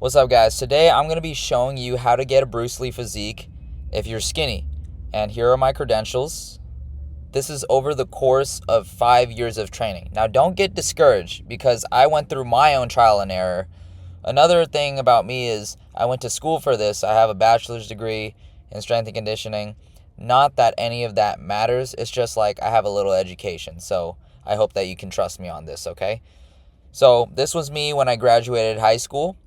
What's up, guys? Today I'm going to be showing you how to get a Bruce Lee physique if you're skinny. And here are my credentials. This is over the course of 5 years of training. Now, don't get discouraged because I went through my own trial and error. Another thing about me is I went to school for this. I have a bachelor's degree in strength and conditioning. Not that any of that matters. It's just like I have a little education. So I hope that you can trust me on this, okay? So this was me when I graduated high school.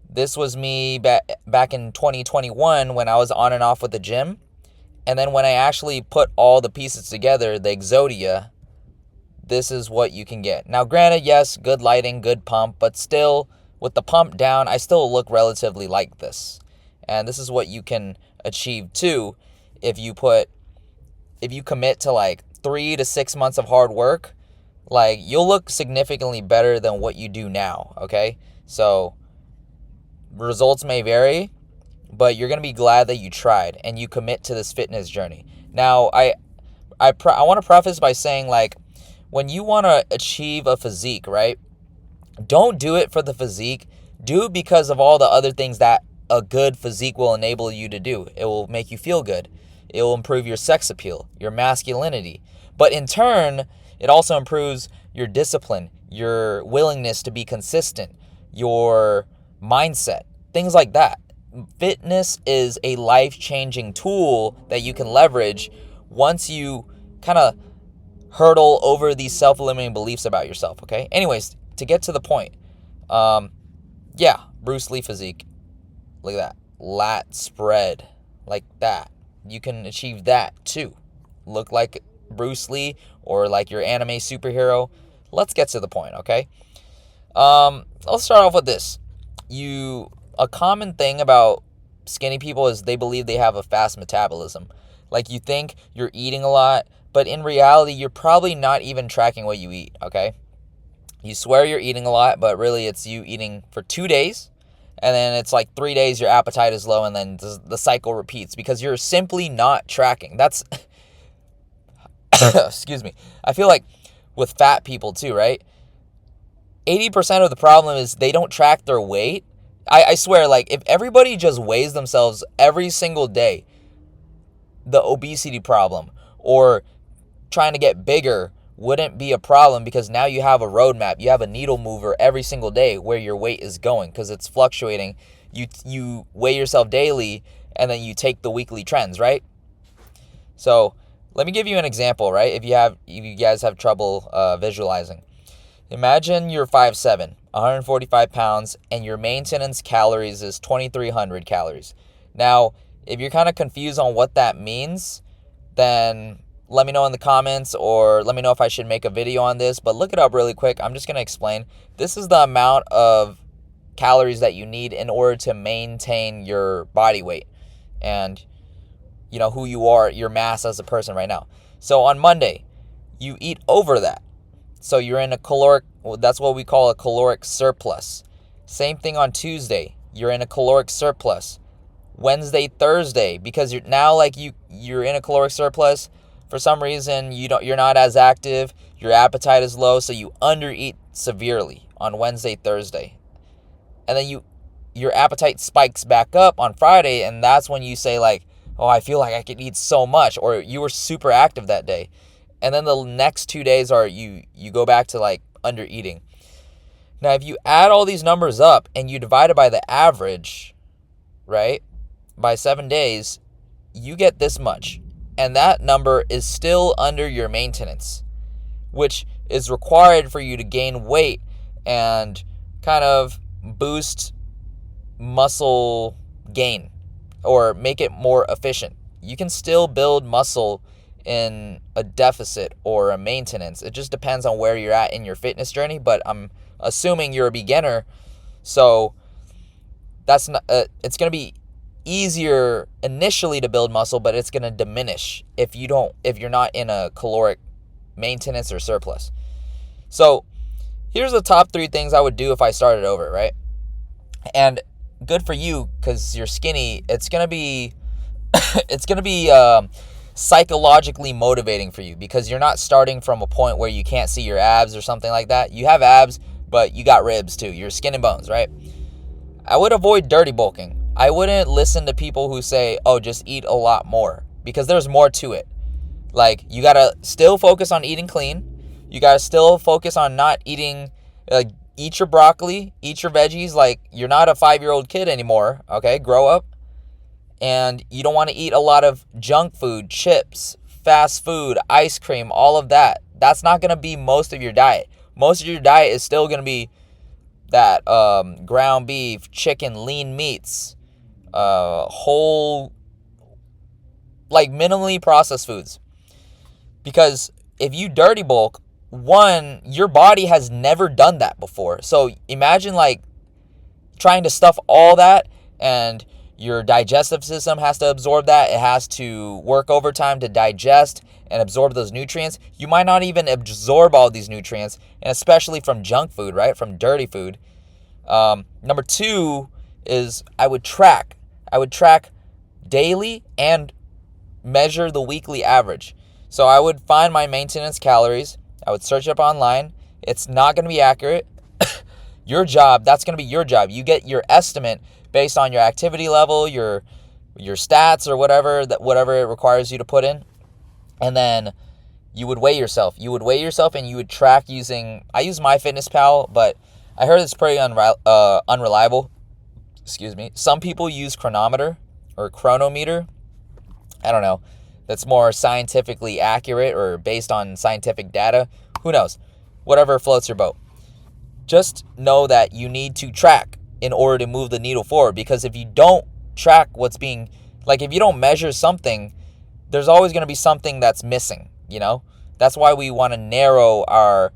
This was me back in 2021 when I was on and off with the gym. And then when I actually put all the pieces together, the Exodia, this is what you can get. Now, granted, yes, good lighting, good pump, but still, with the pump down, I still look relatively like this. And this is what you can achieve too if you commit to like 3 to 6 months of hard work. Like, you'll look significantly better than what you do now, okay? So results may vary, but you're going to be glad that you tried and you commit to this fitness journey. Now, I want to preface by saying, like, when you want to achieve a physique, right, don't do it for the physique. Do it because of all the other things that a good physique will enable you to do. It will make you feel good. It will improve your sex appeal, your masculinity. But in turn, it also improves your discipline, your willingness to be consistent, your mindset, things like that. Fitness is a life-changing tool that you can leverage once you kind of hurdle over these self-limiting beliefs about yourself, okay? Anyways, to get to the point, Bruce Lee physique. Look at that. Lat spread like that. You can achieve that too. Look like Bruce Lee or like your anime superhero. Let's get to the point, okay? Let's start off with this. A common thing about skinny people is they believe they have a fast metabolism. Like, you think you're eating a lot, but in reality, you're probably not even tracking what you eat, okay? You swear you're eating a lot, but really it's you eating for 2 days, and then it's like 3 days your appetite is low, and then the cycle repeats because you're simply not tracking. That's, excuse me. I feel like with fat people too, right? 80% of the problem is they don't track their weight. I swear, like, if everybody just weighs themselves every single day, the obesity problem or trying to get bigger wouldn't be a problem, because now you have a roadmap. You have a needle mover every single day where your weight is going because it's fluctuating. You weigh yourself daily, and then you take the weekly trends, right? So let me give you an example, right? If you guys have trouble visualizing. Imagine you're 5'7", 145 pounds, and your maintenance calories is 2,300 calories. Now, if you're kind of confused on what that means, then let me know in the comments, or let me know if I should make a video on this. But look it up really quick. I'm just going to explain. This is the amount of calories that you need in order to maintain your body weight and, you know, who you are, your mass as a person right now. So on Monday, you eat over that. So you're in that's what we call a caloric surplus. Same thing on Tuesday, you're in a caloric surplus. Wednesday, Thursday, because you're in a caloric surplus. For some reason, you're not as active, your appetite is low, so you undereat severely on Wednesday, Thursday. And then your appetite spikes back up on Friday, and that's when you say, like, oh, I feel like I could eat so much, or you were super active that day. And then the next 2 days are you go back to like under eating. Now, if you add all these numbers up and you divide it by the average, right, by 7 days, you get this much. And that number is still under your maintenance, which is required for you to gain weight and kind of boost muscle gain or make it more efficient. You can still build muscle in a deficit or a maintenance. It just depends on where you're at in your fitness journey, but I'm assuming you're a beginner, so that's not it's going to be easier initially to build muscle, but it's going to diminish if you're not in a caloric maintenance or surplus. So here's the top 3 things I would do if I started over, right? And good for you, because you're skinny. It's going to be psychologically motivating for you, because you're not starting from a point where you can't see your abs or something like that. You have abs, but you got ribs too. You're skin and bones, right? I would avoid dirty bulking. I wouldn't listen to people who say, oh, just eat a lot more, because there's more to it. Like, you gotta still focus on eating clean. You gotta still focus on not eating, like, eat your broccoli, eat your veggies. Like, you're not a 5-year-old kid anymore, okay? Grow up. And you don't want to eat a lot of junk food, chips, fast food, ice cream, all of that. That's not going to be most of your diet. Most of your diet is still going to be that ground beef, chicken, lean meats, whole, like, minimally processed foods. Because if you dirty bulk, one, your body has never done that before. So imagine, like, trying to stuff all that, and your digestive system has to absorb that. It has to work overtime to digest and absorb those nutrients. You might not even absorb all these nutrients, and especially from junk food, right? From dirty food. Number two is I would track daily and measure the weekly average. So I would find my maintenance calories. I would search up online. It's not going to be accurate. Your job, that's going to be your job. You get your estimate based on your activity level, your stats, or whatever it requires you to put in. And then you would weigh yourself. And you would track using, I use MyFitnessPal, but I heard it's pretty unreliable. Excuse me. Some people use chronometer or chronometer. I don't know. That's more scientifically accurate or based on scientific data. Who knows? Whatever floats your boat. Just know that you need to track in order to move the needle forward, because if you don't track what's being, like, if you don't measure something, there's always going to be something that's missing, you know? That's why we want to narrow our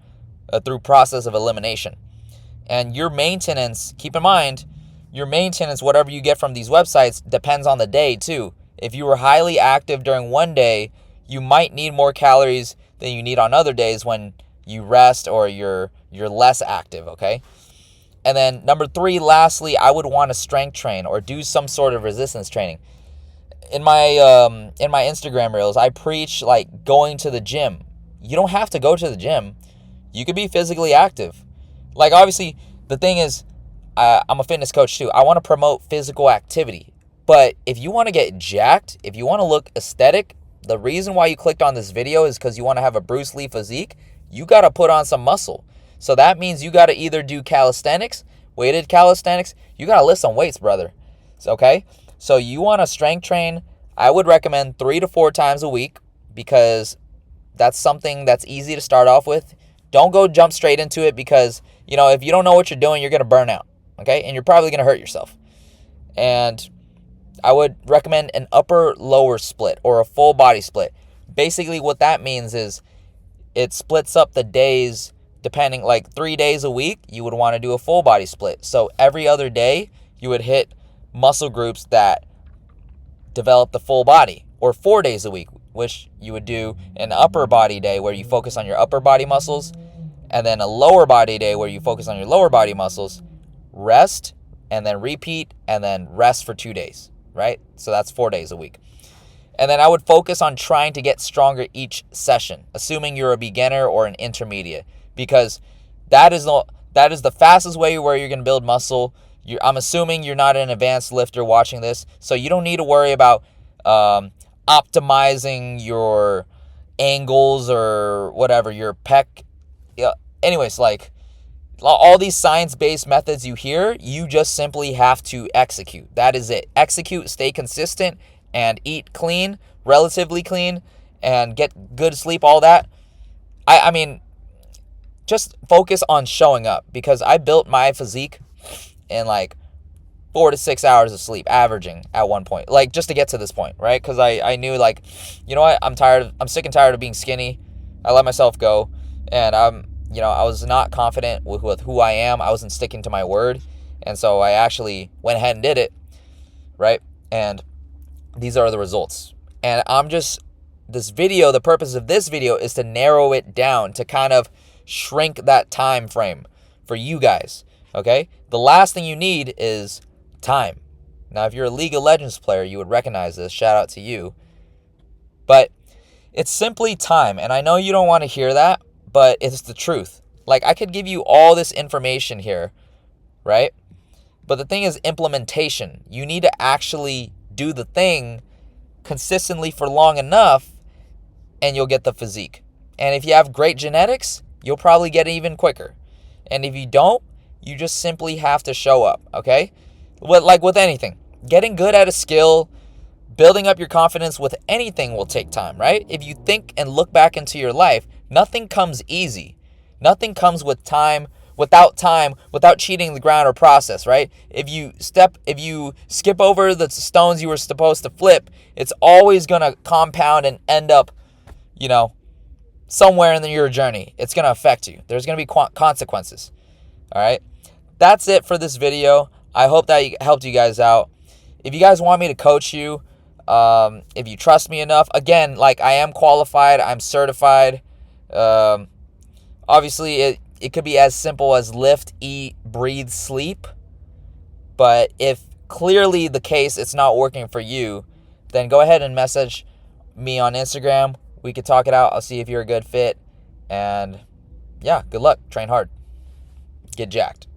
through process of elimination. And your maintenance, keep in mind, your maintenance, whatever you get from these websites, depends on the day too. If you were highly active during one day, you might need more calories than you need on other days when you rest or you're less active, okay? And then number three, lastly, I would want to strength train or do some sort of resistance training. In my Instagram reels, I preach, like, going to the gym. You don't have to go to the gym. You could be physically active. Like, obviously, the thing is, I'm a fitness coach too. I want to promote physical activity. But if you want to get jacked, if you want to look aesthetic, the reason why you clicked on this video is because you want to have a Bruce Lee physique. You got to put on some muscle. So that means you got to either do calisthenics, weighted calisthenics. You got to lift some weights, brother. Okay? So you want to strength train. I would recommend 3 to 4 times a week, because that's something that's easy to start off with. Don't go jump straight into it, because, you know, if you don't know what you're doing, you're going to burn out. Okay? And you're probably going to hurt yourself. And I would recommend an upper-lower split or a full body split. Basically what that means is it splits up the days, depending, like 3 days a week, you would want to do a full body split. So every other day, you would hit muscle groups that develop the full body, or 4 days a week, which you would do an upper body day where you focus on your upper body muscles, and then a lower body day where you focus on your lower body muscles, rest, and then repeat, and then rest for 2 days, right? So that's 4 days a week. And then I would focus on trying to get stronger each session, assuming you're a beginner or an intermediate, because that is the fastest way where you're going to build muscle. I'm assuming you're not an advanced lifter watching this, so you don't need to worry about optimizing your angles or whatever, your pec. Yeah. Anyways, like, all these science-based methods you hear, you just simply have to execute. That is it. Execute, stay consistent, and eat clean, relatively clean, and get good sleep, all that. I mean, just focus on showing up, because I built my physique in like 4 to 6 hours of sleep, averaging at one point, like, just to get to this point, right? Because I knew, like, you know what, I'm sick and tired of being skinny. I let myself go, and I was not confident with who I am. I wasn't sticking to my word, and so I actually went ahead and did it, right? And these are the results. And the purpose of this video is to narrow it down, to kind of shrink that time frame for you guys, okay? The last thing you need is time. Now, if you're a League of Legends player, you would recognize this. Shout out to you. But it's simply time. And I know you don't want to hear that, but it's the truth. Like, I could give you all this information here, right? But the thing is implementation. You need to actually do the thing consistently for long enough, and you'll get the physique. And if you have great genetics, you'll probably get it even quicker. And if you don't, you just simply have to show up, okay? Like with anything, getting good at a skill, building up your confidence with anything will take time, right? If you think and look back into your life, nothing comes easy. Nothing comes without time, without cheating the ground or process, right? If you skip over the stones you were supposed to flip, it's always going to compound and end up, somewhere in your journey. It's going to affect you. There's going to be consequences. All right. That's it for this video. I hope that helped you guys out. If you guys want me to coach you, if you trust me enough, again, like I am qualified, I'm certified. Obviously, it could be as simple as lift, eat, breathe, sleep. But if clearly the case it's not working for you, then go ahead and message me on Instagram. We could talk it out. I'll see if you're a good fit. And yeah, good luck. Train hard. Get jacked.